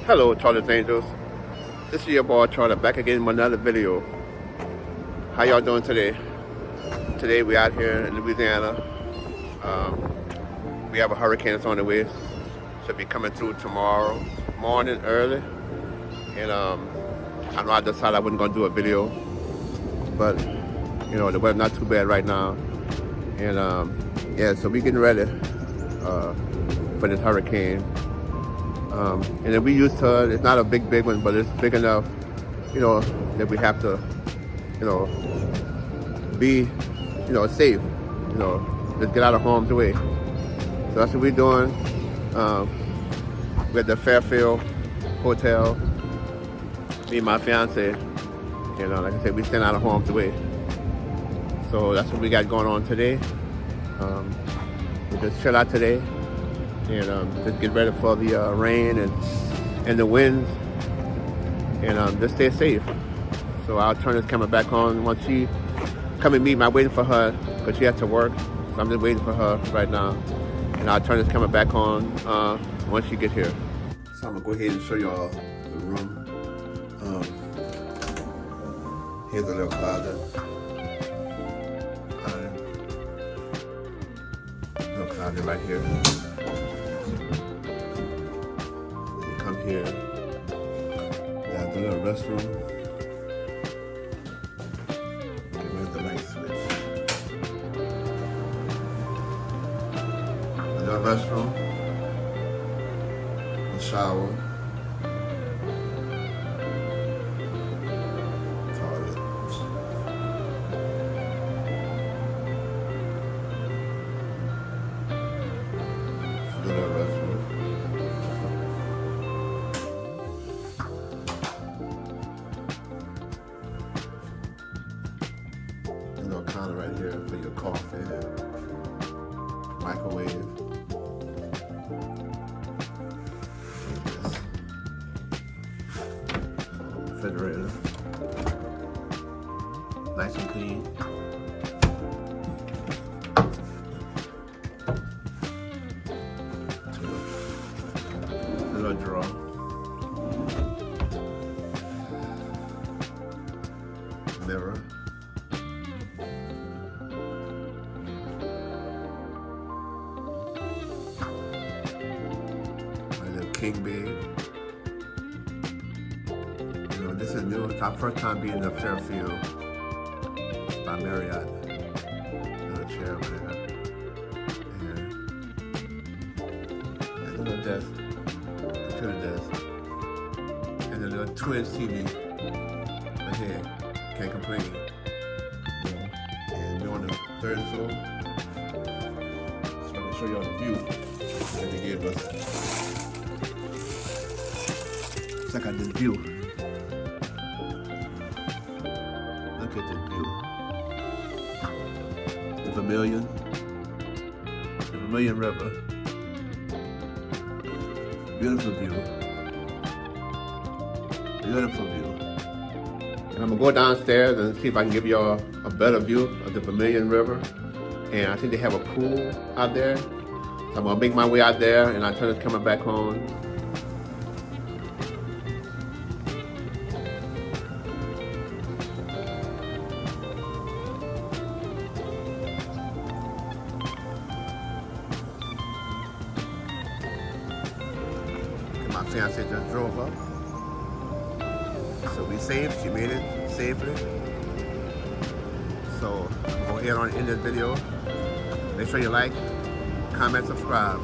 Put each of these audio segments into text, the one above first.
Hello, Charlie's Angels. This is your boy Charlie back again with another video. How y'all doing today? Today we out here in Louisiana. We have a hurricane that's on the way. Should be coming through tomorrow morning early. And I know I decided I wasn't gonna do a video, but you know the weather's not too bad right now. And yeah, so we getting ready for this hurricane. And then we used to it. It's not a big one, but it's big enough, you know, that we have to, you know, be, you know, safe, you know, just get out of harm's way. So that's what we're doing. We're at the Fairfield Hotel, me and my fiance. You know, like I said, we stand out of harm's way. So that's what we got going on today. We just chill out today. And just get ready for the rain and the winds, and just stay safe. So our turn is coming back on once she come and meet me. I'm waiting for her because she has to work, so I'm just waiting for her right now. And our turn is coming back on once she gets here. So I'm gonna go ahead and show y'all the room. Here's a little closet. Little closet right here. Come here. There's the little restroom. Okay, where's the light switch? The little restroom. The shower. Toilet. The little restroom. Counter right here for your coffee, microwave. Refrigerator, nice and clean. Little drawer. Mirror. King bed. You know, this is new. It's our first time being in the Fairfield by Marriott. Little chair over there. And a little desk, computer desk, and a little twin TV right here. Can't complain. And we're on the third floor. So I can show you all the view that they gave us. Check out this view. Look at this view. The Vermilion River. Beautiful view. Beautiful view. And I'm gonna go downstairs and see if I can give y'all a better view of the Vermilion River. And I think they have a pool out there. So I'm gonna make my way out there, and our turn is coming back on. My fiance just drove up, so we saved. She made it safely. So go ahead on end this video. Make sure you like, comment, subscribe,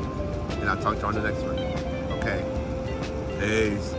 and I'll talk to you on the next one. Okay, peace.